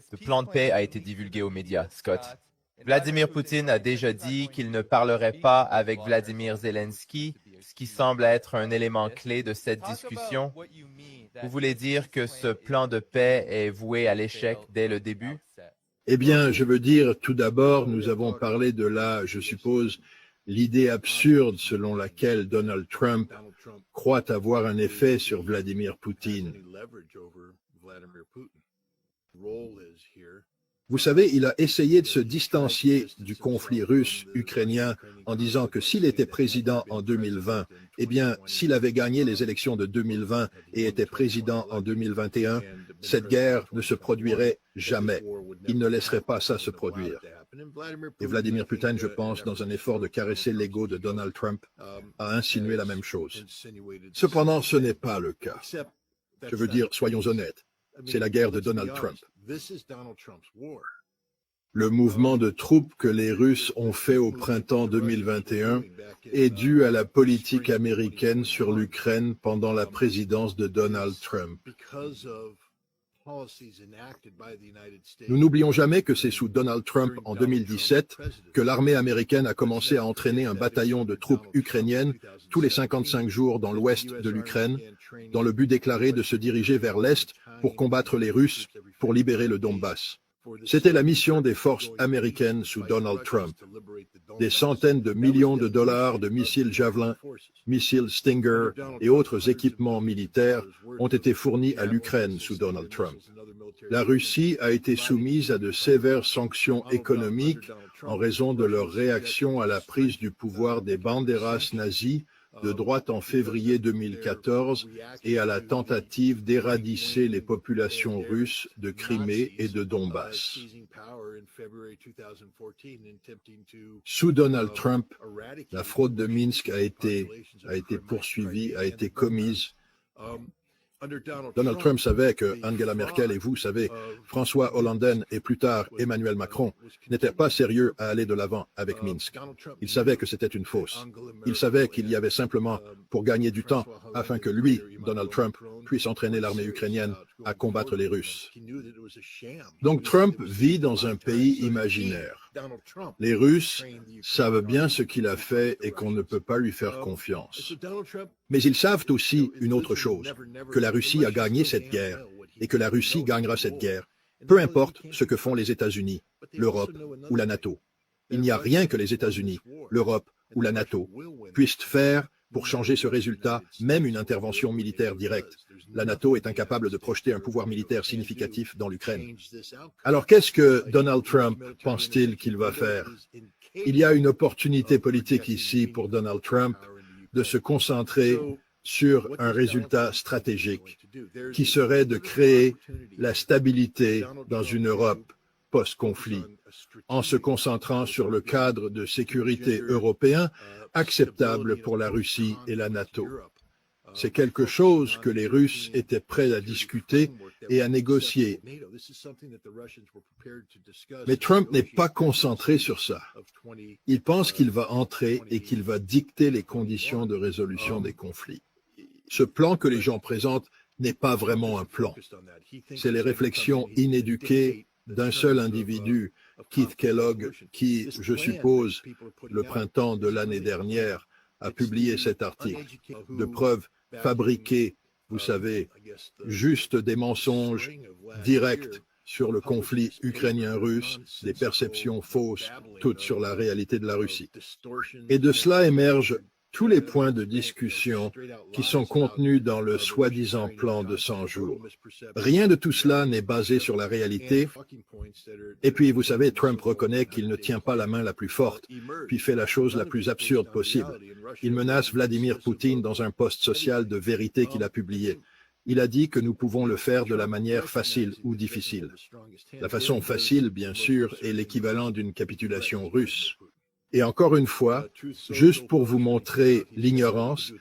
Ce plan de paix a été divulgué aux médias, Scott. Vladimir Poutine a déjà dit qu'il ne parlerait pas avec Vladimir Zelensky, ce qui semble être un élément clé de cette discussion. Vous voulez dire que ce plan de paix est voué à l'échec dès le début? Eh bien, je veux dire, tout d'abord, nous avons parlé de la, je suppose, l'idée absurde selon laquelle Donald Trump croit avoir un effet sur Vladimir Poutine. Vous savez, il a essayé de se distancier du conflit russe-ukrainien en disant que s'il était président en 2020, eh bien, s'il avait gagné les élections de 2020 et était président en 2021, cette guerre ne se produirait jamais. Il ne laisserait pas ça se produire. Et Vladimir Poutine, je pense, dans un effort de caresser l'ego de Donald Trump, a insinué la même chose. Cependant, ce n'est pas le cas. Je veux dire, soyons honnêtes, c'est la guerre de Donald Trump. Le mouvement de troupes que les Russes ont fait au printemps 2021 est dû à la politique américaine sur l'Ukraine pendant la présidence de Donald Trump. Nous n'oublions jamais que c'est sous Donald Trump en 2017 que l'armée américaine a commencé à entraîner un bataillon de troupes ukrainiennes tous les 55 jours dans l'ouest de l'Ukraine, dans le but déclaré de se diriger vers l'est pour combattre les Russes, pour libérer le Donbass. C'était la mission des forces américaines sous Donald Trump. Des centaines de millions de dollars de missiles Javelin, missiles Stinger et autres équipements militaires ont été fournis à l'Ukraine sous Donald Trump. La Russie a été soumise à de sévères sanctions économiques en raison de leur réaction à la prise du pouvoir des banderas nazis de droite en février 2014 et à la tentative d'éradicer les populations russes de Crimée et de Donbass. Sous Donald Trump, la fraude de Minsk a été poursuivie, a été commise. Donald Trump savait que Angela Merkel et vous savez, François Hollande et plus tard Emmanuel Macron n'étaient pas sérieux à aller de l'avant avec Minsk. Il savait que c'était une fausse. Il savait qu'il y avait simplement pour gagner du temps afin que lui, Donald Trump, puisse entraîner l'armée ukrainienne à combattre les Russes. Donc Trump vit dans un pays imaginaire. Les Russes savent bien ce qu'il a fait et qu'on ne peut pas lui faire confiance. Mais ils savent aussi une autre chose, que la Russie a gagné cette guerre et que la Russie gagnera cette guerre, peu importe ce que font les États-Unis, l'Europe ou la NATO. Il n'y a rien que les États-Unis, l'Europe ou la NATO puissent faire pour changer ce résultat, même une intervention militaire directe. La NATO est incapable de projeter un pouvoir militaire significatif dans l'Ukraine. Alors qu'est-ce que Donald Trump pense-t-il qu'il va faire? Il y a une opportunité politique ici pour Donald Trump de se concentrer sur un résultat stratégique qui serait de créer la stabilité dans une Europe post-conflit en se concentrant sur le cadre de sécurité européen acceptable pour la Russie et la NATO. C'est quelque chose que les Russes étaient prêts à discuter et à négocier. Mais Trump n'est pas concentré sur ça. Il pense qu'il va entrer et qu'il va dicter les conditions de résolution des conflits. Ce plan que les gens présentent n'est pas vraiment un plan. C'est les réflexions inéduquées d'un seul individu, Keith Kellogg, qui, je suppose, le printemps de l'année dernière, a publié cet article de preuves fabriquées, vous savez, juste des mensonges directs sur le conflit ukrainien-russe, des perceptions fausses, toutes sur la réalité de la Russie. Et de cela émergent tous les points de discussion qui sont contenus dans le soi-disant plan de 100 jours. Rien de tout cela n'est basé sur la réalité. Et puis, vous savez, Trump reconnaît qu'il ne tient pas la main la plus forte, puis fait la chose la plus absurde possible. Il menace Vladimir Poutine dans un post social de vérité qu'il a publié. Il a dit que nous pouvons le faire de la manière facile ou difficile. La façon facile, bien sûr, est l'équivalent d'une capitulation russe. Et encore une fois, juste pour vous montrer l'ignorance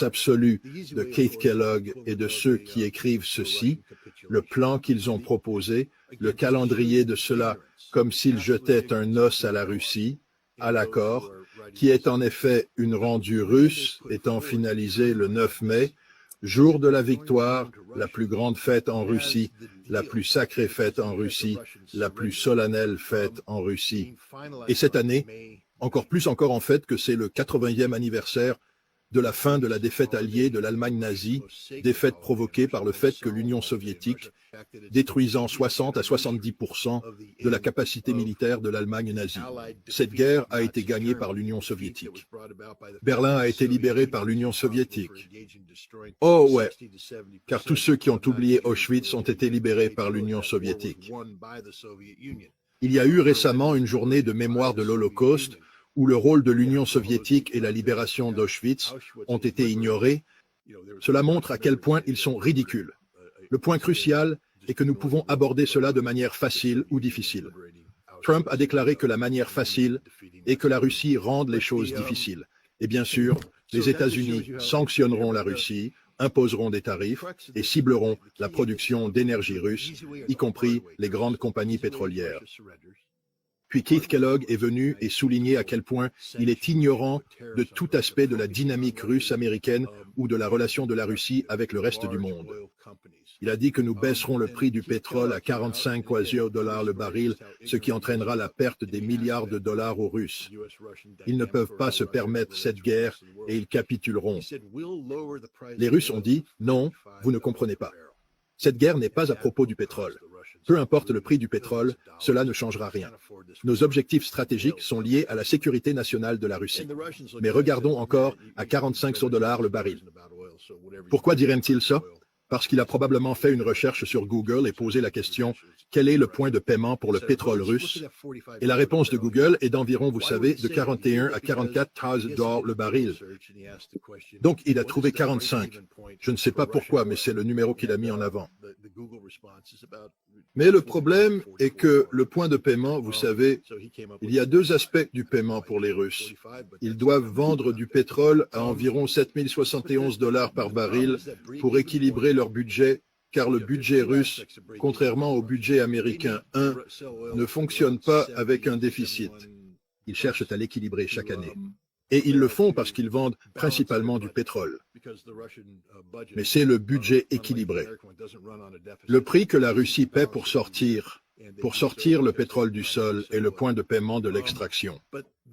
absolue de Keith Kellogg et de ceux qui écrivent ceci, le plan qu'ils ont proposé, le calendrier de cela, comme s'ils jetaient un os à la Russie, à l'accord, qui est en effet une rendue russe étant finalisée le 9 mai, Jour de la victoire, la plus grande fête en Russie, la plus sacrée fête en Russie, la plus solennelle fête en Russie. Et cette année, encore plus encore en fait que c'est le 80e anniversaire de la fin de la défaite alliée de l'Allemagne nazie, défaite provoquée par le fait que l'Union soviétique, détruisant 60 à 70% de la capacité militaire de l'Allemagne nazie. Cette guerre a été gagnée par l'Union soviétique. Berlin a été libéré par l'Union soviétique. Oh ouais, car tous ceux qui ont oublié Auschwitz ont été libérés par l'Union soviétique. Il y a eu récemment une journée de mémoire de l'Holocauste où le rôle de l'Union soviétique et la libération d'Auschwitz ont été ignorés. Cela montre à quel point ils sont ridicules. Le point crucial est que nous pouvons aborder cela de manière facile ou difficile. Trump a déclaré que la manière facile est que la Russie rende les choses difficiles. Et bien sûr, les États-Unis sanctionneront la Russie, imposeront des tarifs et cibleront la production d'énergie russe, y compris les grandes compagnies pétrolières. Puis Keith Kellogg est venu et souligné à quel point il est ignorant de tout aspect de la dynamique russe-américaine ou de la relation de la Russie avec le reste du monde. Il a dit que nous baisserons le prix du pétrole à 45 $ le baril, ce qui entraînera la perte des milliards de dollars aux Russes. Ils ne peuvent pas se permettre cette guerre et ils capituleront. Les Russes ont dit « Non, vous ne comprenez pas. Cette guerre n'est pas à propos du pétrole. Peu importe le prix du pétrole, cela ne changera rien. Nos objectifs stratégiques sont liés à la sécurité nationale de la Russie. Mais regardons encore à 45 $ le baril. Pourquoi diraient-ils ça? Parce qu'il a probablement fait une recherche sur Google et posé la question « Quel est le point de paiement pour le pétrole russe ?» Et la réponse de Google est d'environ, vous savez, de 41 à 44 $ le baril. Donc, il a trouvé 45. Je ne sais pas pourquoi, mais c'est le numéro qu'il a mis en avant. Mais le problème est que le point de paiement, vous savez, il y a deux aspects du paiement pour les Russes. Ils doivent vendre du pétrole à environ 7071 $ par baril pour équilibrer leur budget, car le budget russe, contrairement au budget américain 1, ne fonctionne pas avec un déficit. Ils cherchent à l'équilibrer chaque année. Et ils le font parce qu'ils vendent principalement du pétrole. Mais c'est le budget équilibré. Le prix que la Russie paie pour sortir le pétrole du sol est le point de paiement de l'extraction.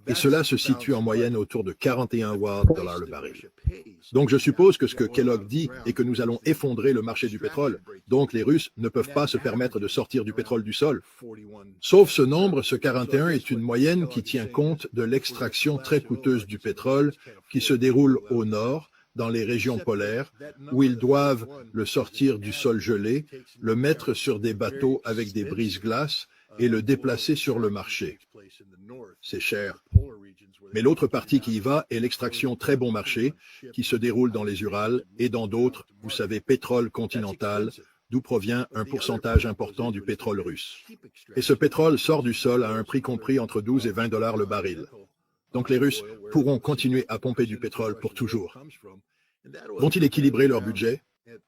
Et cela se situe en moyenne autour de 41 $ le baril. Donc je suppose que ce que Kellogg dit est que nous allons effondrer le marché du pétrole. Donc les Russes ne peuvent pas se permettre de sortir du pétrole du sol. Sauf ce nombre, ce 41 est une moyenne qui tient compte de l'extraction très coûteuse du pétrole qui se déroule au nord, dans les régions polaires, où ils doivent le sortir du sol gelé, le mettre sur des bateaux avec des brise-glaces et le déplacer sur le marché. C'est cher. Mais l'autre partie qui y va est l'extraction très bon marché, qui se déroule dans les Urals et dans d'autres, vous savez, pétrole continental, d'où provient un pourcentage important du pétrole russe. Et ce pétrole sort du sol à un prix compris entre 12 et 20 $ le baril. Donc les Russes pourront continuer à pomper du pétrole pour toujours. Vont-ils équilibrer leur budget?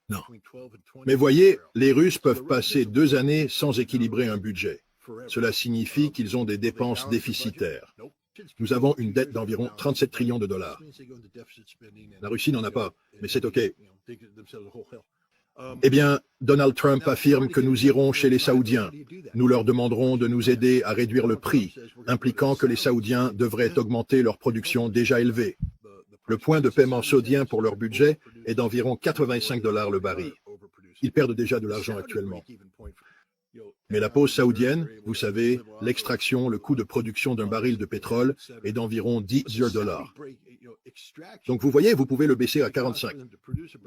Non. Mais voyez, les Russes peuvent passer 2 années sans équilibrer un budget. Cela signifie qu'ils ont des dépenses déficitaires. Nous avons une dette d'environ 37 trillions de dollars. La Russie n'en a pas, mais c'est OK. Eh bien, Donald Trump affirme que nous irons chez les Saoudiens. Nous leur demanderons de nous aider à réduire le prix, impliquant que les Saoudiens devraient augmenter leur production déjà élevée. Le point de paiement saoudien pour leur budget est d'environ 85 $ le baril. Ils perdent déjà de l'argent actuellement. Mais la pause saoudienne, vous savez, l'extraction, le coût de production d'un baril de pétrole est d'environ 10 $. Donc vous voyez, vous pouvez le baisser à 45.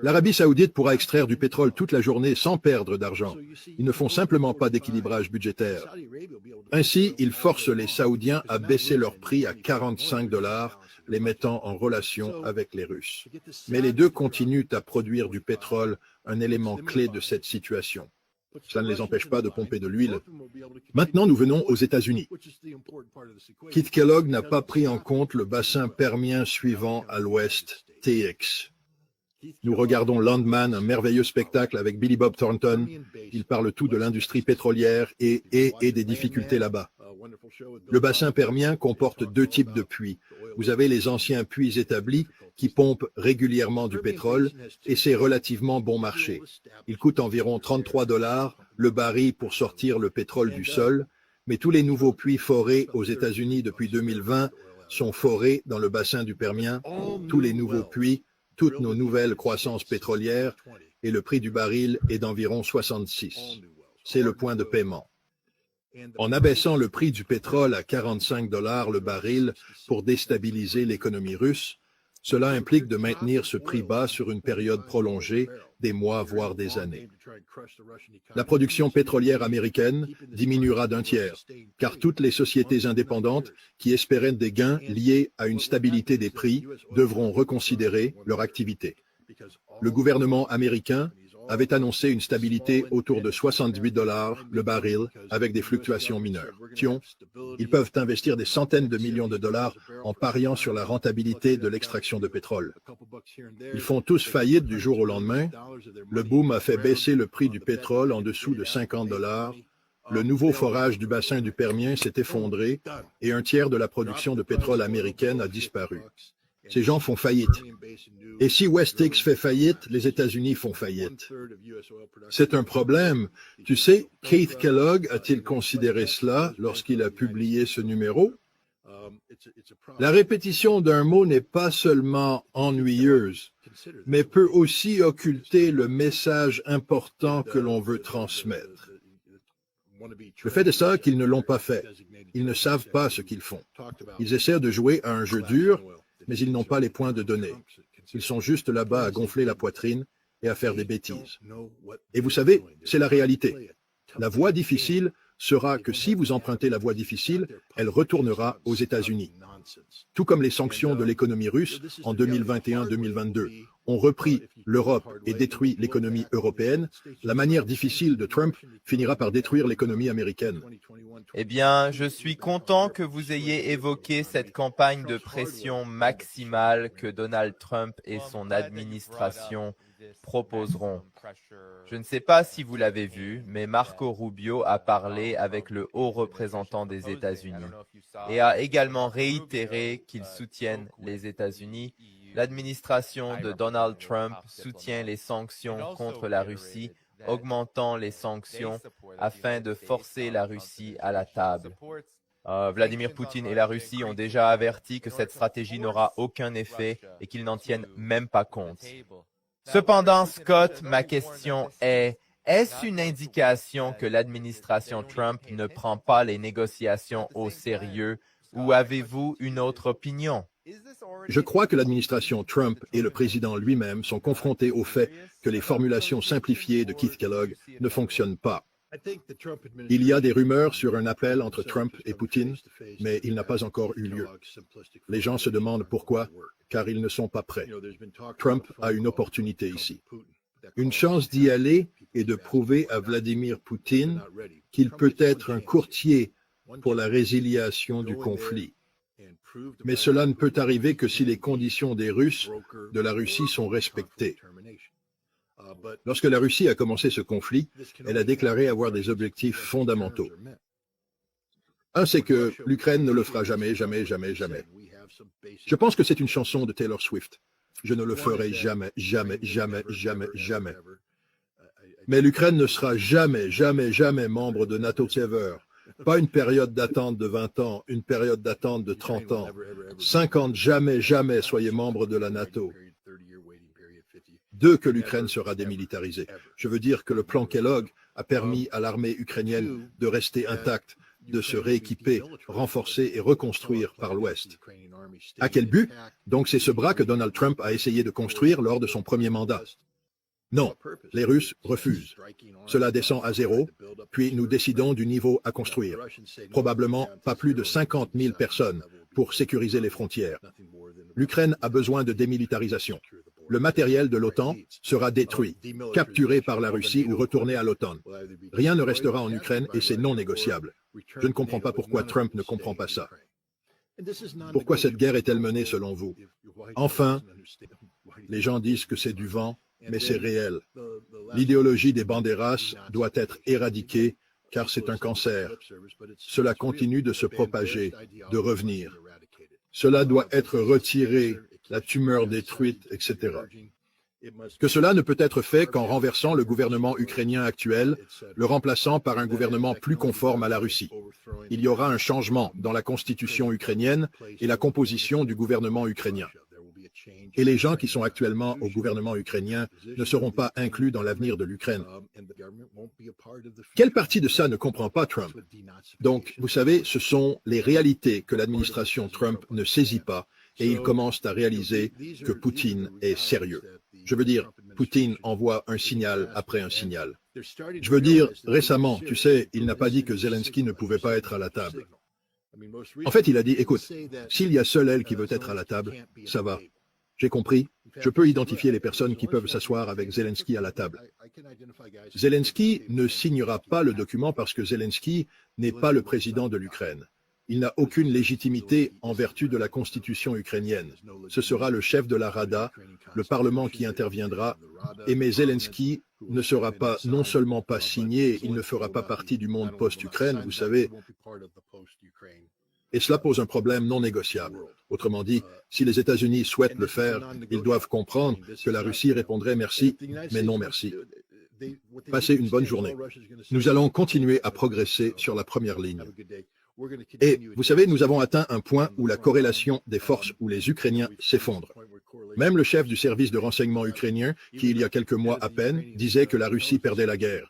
L'Arabie saoudite pourra extraire du pétrole toute la journée sans perdre d'argent. Ils ne font simplement pas d'équilibrage budgétaire. Ainsi, ils forcent les Saoudiens à baisser leur prix à 45 $, les mettant en relation avec les Russes. Mais les deux continuent à produire du pétrole, un élément clé de cette situation. Cela ne les empêche pas de pomper de l'huile. Maintenant, nous venons aux États-Unis. Keith Kellogg n'a pas pris en compte le bassin permien suivant à l'ouest, TX. Nous regardons Landman, un merveilleux spectacle avec Billy Bob Thornton. Il parle tout de l'industrie pétrolière et des difficultés là-bas. Le bassin permien comporte 2 types de puits, Vous avez les anciens puits établis qui pompent régulièrement du pétrole et c'est relativement bon marché. Il coûte environ 33 $ le baril pour sortir le pétrole du sol, mais tous les nouveaux puits forés aux États-Unis depuis 2020 sont forés dans le bassin du Permien, tous les nouveaux puits, toutes nos nouvelles croissances pétrolières, et le prix du baril est d'environ 66. C'est le point de paiement. En abaissant le prix du pétrole à 45 $ le baril pour déstabiliser l'économie russe, cela implique de maintenir ce prix bas sur une période prolongée, des mois voire des années. La production pétrolière américaine diminuera d'un tiers, car toutes les sociétés indépendantes qui espéraient des gains liés à une stabilité des prix devront reconsidérer leur activité. Le gouvernement américain avait annoncé une stabilité autour de 68 $ le baril avec des fluctuations mineures. Ils peuvent investir des centaines de millions de dollars en pariant sur la rentabilité de l'extraction de pétrole. Ils font tous faillite du jour au lendemain. Le boom a fait baisser le prix du pétrole en dessous de 50 $. Le nouveau forage du bassin du Permien s'est effondré et un tiers de la production de pétrole américaine a disparu. Ces gens font faillite. Et si Westix fait faillite, les États-Unis font faillite. C'est un problème. Tu sais, Keith Kellogg a-t-il considéré cela lorsqu'il a publié ce numéro? La répétition d'un mot n'est pas seulement ennuyeuse, mais peut aussi occulter le message important que l'on veut transmettre. Le fait est ça qu'ils ne l'ont pas fait. Ils ne savent pas ce qu'ils font. Ils essaient de jouer à un jeu dur, mais ils n'ont pas les points de données. Ils sont juste là-bas à gonfler la poitrine et à faire des bêtises. Et vous savez, c'est la réalité. La voie difficile sera que si vous empruntez la voie difficile, elle retournera aux États-Unis. Tout comme les sanctions de l'économie russe en 2021-2022 ont repris l'Europe et détruit l'économie européenne, la manière difficile de Trump finira par détruire l'économie américaine. Eh bien, je suis content que vous ayez évoqué cette campagne de pression maximale que Donald Trump et son administration proposeront. Je ne sais pas si vous l'avez vu, mais Marco Rubio a parlé avec le haut représentant des États-Unis et a également réitéré qu'ils soutiennent les États-Unis. L'administration de Donald Trump soutient les sanctions contre la Russie, augmentant les sanctions afin de forcer la Russie à la table. Vladimir Poutine et la Russie ont déjà averti que cette stratégie n'aura aucun effet et qu'ils n'en tiennent même pas compte. Cependant, Scott, ma question est-ce une indication que l'administration Trump ne prend pas les négociations au sérieux ou avez-vous une autre opinion? Je crois que l'administration Trump et le président lui-même sont confrontés au fait que les formulations simplifiées de Keith Kellogg ne fonctionnent pas. Il y a des rumeurs sur un appel entre Trump et Poutine, mais il n'a pas encore eu lieu. Les gens se demandent pourquoi, car ils ne sont pas prêts. Trump a une opportunité ici. Une chance d'y aller et de prouver à Vladimir Poutine qu'il peut être un courtier pour la résiliation du conflit. Mais cela ne peut arriver que si les conditions des Russes, de la Russie, sont respectées. Lorsque la Russie a commencé ce conflit, elle a déclaré avoir des objectifs fondamentaux. Un, c'est que l'Ukraine ne le fera jamais, jamais, jamais, jamais. Je pense que c'est une chanson de Taylor Swift. Je ne le ferai jamais, jamais, jamais, jamais, jamais. Mais l'Ukraine ne sera jamais, jamais, jamais membre de NATO ever. Pas une période d'attente de 20 ans, une période d'attente de 30 ans. 50, jamais, jamais soyez membre de la NATO. 2, que l'Ukraine sera démilitarisée. Je veux dire que le plan Kellogg a permis à l'armée ukrainienne de rester intacte, de se rééquiper, renforcer et reconstruire par l'Ouest. À quel but? Donc c'est ce bras que Donald Trump a essayé de construire lors de son premier mandat. Non, les Russes refusent. Cela descend à 0, puis nous décidons du niveau à construire. Probablement pas plus de 50 000 personnes pour sécuriser les frontières. L'Ukraine a besoin de démilitarisation. Le matériel de l'OTAN sera détruit, capturé par la Russie ou retourné à l'OTAN. Rien ne restera en Ukraine et c'est non négociable. Je ne comprends pas pourquoi Trump ne comprend pas ça. Pourquoi cette guerre est-elle menée selon vous? Enfin, les gens disent que c'est du vent, mais c'est réel. L'idéologie des banderas doit être éradiquée car c'est un cancer. Cela continue de se propager, de revenir. Cela doit être retiré, la tumeur détruite, etc. Que cela ne peut être fait qu'en renversant le gouvernement ukrainien actuel, le remplaçant par un gouvernement plus conforme à la Russie. Il y aura un changement dans la constitution ukrainienne et la composition du gouvernement ukrainien. Et les gens qui sont actuellement au gouvernement ukrainien ne seront pas inclus dans l'avenir de l'Ukraine. Quelle partie de ça ne comprend pas Trump? Donc, vous savez, ce sont les réalités que l'administration Trump ne saisit pas et ils commencent à réaliser que Poutine est sérieux. Je veux dire, Poutine envoie un signal après un signal. Je veux dire, récemment, tu sais, il n'a pas dit que Zelensky ne pouvait pas être à la table. En fait, il a dit, écoute, s'il y a seul elle qui veut être à la table, ça va. J'ai compris. Je peux identifier les personnes qui peuvent s'asseoir avec Zelensky à la table. Zelensky ne signera pas le document parce que Zelensky n'est pas le président de l'Ukraine. Il n'a aucune légitimité en vertu de la constitution ukrainienne. Ce sera le chef de la Rada, le Parlement qui interviendra, mais Zelensky ne sera pas, non seulement pas signé, il ne fera pas partie du monde post-Ukraine, vous savez, et cela pose un problème non négociable. Autrement dit, si les États-Unis souhaitent le faire, ils doivent comprendre que la Russie répondrait merci, mais non merci. Passez une bonne journée. Nous allons continuer à progresser sur la première ligne. Et vous savez, nous avons atteint un point où la corrélation des forces où les Ukrainiens s'effondrent. Même le chef du service de renseignement ukrainien, qui il y a quelques mois à peine, disait que la Russie perdait la guerre.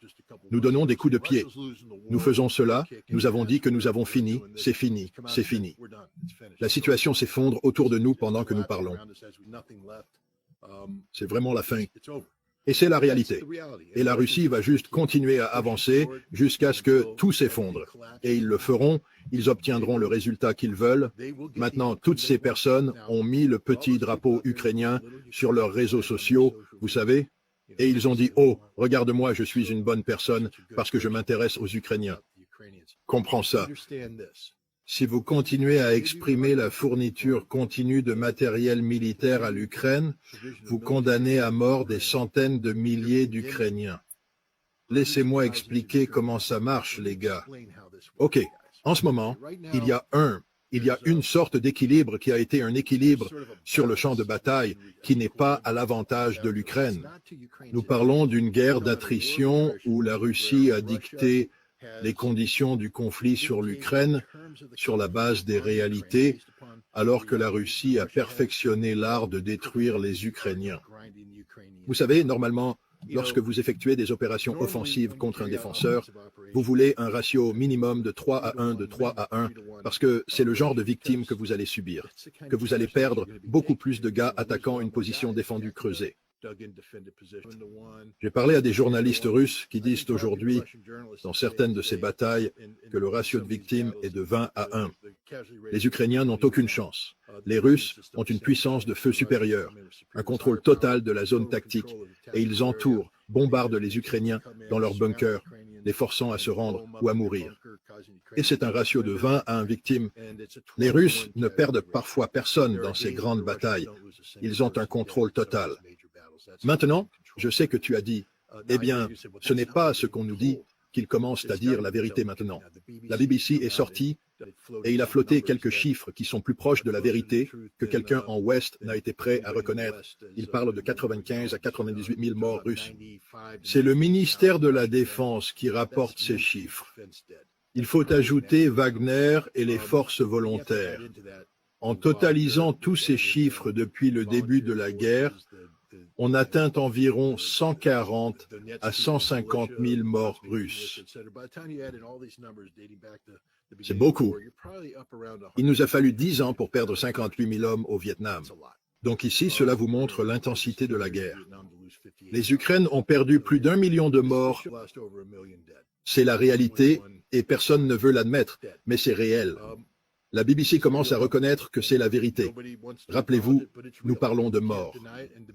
Nous donnons des coups de pied. Nous faisons cela, nous avons dit que nous avons fini, c'est fini, c'est fini. La situation s'effondre autour de nous pendant que nous parlons. C'est vraiment la fin. Et c'est la réalité. Et la Russie va juste continuer à avancer jusqu'à ce que tout s'effondre. Et ils le feront, ils obtiendront le résultat qu'ils veulent. Maintenant, toutes ces personnes ont mis le petit drapeau ukrainien sur leurs réseaux sociaux, vous savez, et ils ont dit « Oh, regarde-moi, je suis une bonne personne parce que je m'intéresse aux Ukrainiens. » Comprends ça. Si vous continuez à exprimer la fourniture continue de matériel militaire à l'Ukraine, vous condamnez à mort des centaines de milliers d'Ukrainiens. Laissez-moi expliquer comment ça marche, les gars. OK, en ce moment, il y a une sorte d'équilibre qui a été un équilibre sur le champ de bataille qui n'est pas à l'avantage de l'Ukraine. Nous parlons d'une guerre d'attrition où la Russie a dicté les conditions du conflit sur l'Ukraine sur la base des réalités, alors que la Russie a perfectionné l'art de détruire les Ukrainiens. Vous savez, normalement, lorsque vous effectuez des opérations offensives contre un défenseur, vous voulez un ratio minimum de 3 à 1, de 3 à 1, parce que c'est le genre de victime que vous allez subir, que vous allez perdre beaucoup plus de gars attaquant une position défendue creusée. J'ai parlé à des journalistes russes qui disent aujourd'hui, dans certaines de ces batailles, que le ratio de victimes est de 20 à 1. Les Ukrainiens n'ont aucune chance. Les Russes ont une puissance de feu supérieure, un contrôle total de la zone tactique, et ils entourent, bombardent les Ukrainiens dans leurs bunkers, les forçant à se rendre ou à mourir. Et c'est un ratio de 20 à 1 victime. Les Russes ne perdent parfois personne dans ces grandes batailles. Ils ont un contrôle total. Maintenant, je sais que tu as dit, eh bien, ce n'est pas ce qu'on nous dit qu'ils commencent à dire la vérité maintenant. La BBC est sortie et il a flotté quelques chiffres qui sont plus proches de la vérité que quelqu'un en Ouest n'a été prêt à reconnaître. Il parle de 95 à 98 000 morts russes. C'est le ministère de la Défense qui rapporte ces chiffres. Il faut ajouter Wagner et les forces volontaires. En totalisant tous ces chiffres depuis le début de la guerre, on atteint environ 140 à 150 000 morts russes. C'est beaucoup. Il nous a fallu 10 ans pour perdre 58 000 hommes au Vietnam. Donc ici, cela vous montre l'intensité de la guerre. Les Ukrainiens ont perdu plus d'1 million de morts. C'est la réalité et personne ne veut l'admettre, mais c'est réel. La BBC commence à reconnaître que c'est la vérité. Rappelez-vous, nous parlons de morts.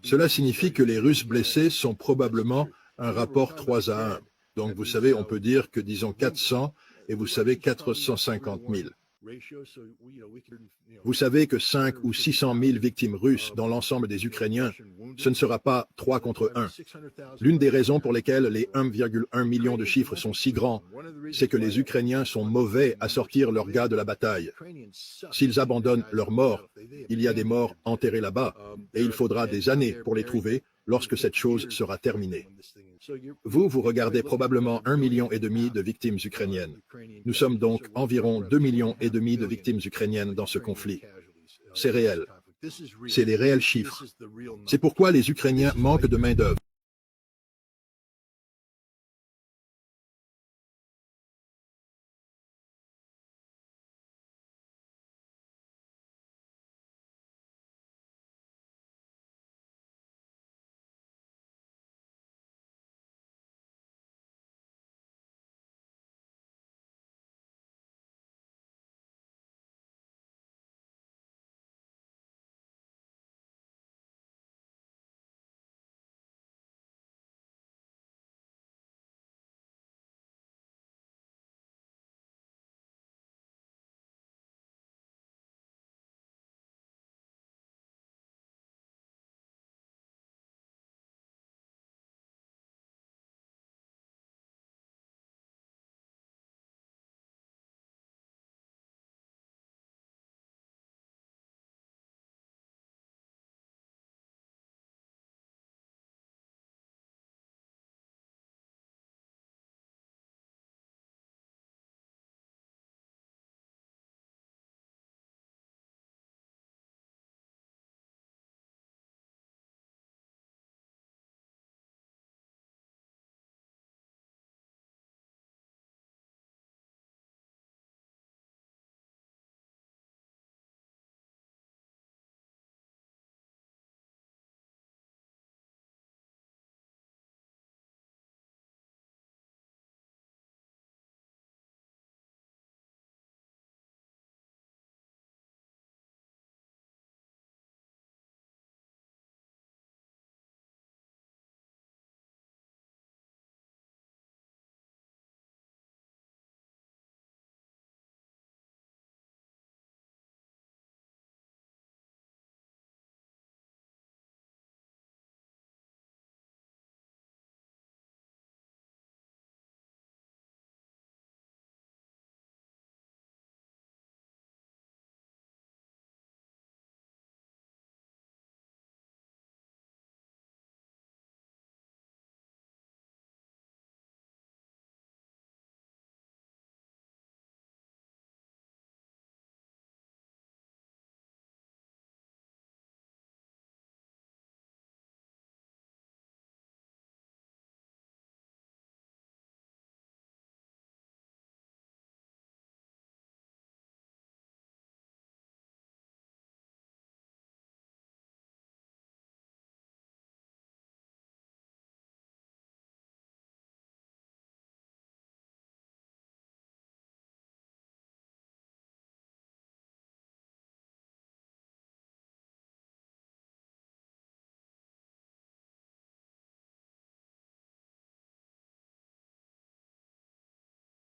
Cela signifie que les Russes blessés sont probablement un rapport 3 à 1. Donc vous savez, on peut dire que disons 400 et vous savez 450 000. Vous savez que 5 ou 600 000 victimes russes dans l'ensemble des Ukrainiens, ce ne sera pas 3 contre 1. L'une des raisons pour lesquelles les 1,1 million de chiffres sont si grands, c'est que les Ukrainiens sont mauvais à sortir leurs gars de la bataille. S'ils abandonnent leurs morts, il y a des morts enterrés là-bas, et il faudra des années pour les trouver lorsque cette chose sera terminée. Vous regardez probablement 1,5 million de victimes ukrainiennes. Nous sommes donc environ 2,5 millions de victimes ukrainiennes dans ce conflit. C'est réel. C'est les réels chiffres. C'est pourquoi les Ukrainiens manquent de main-d'œuvre.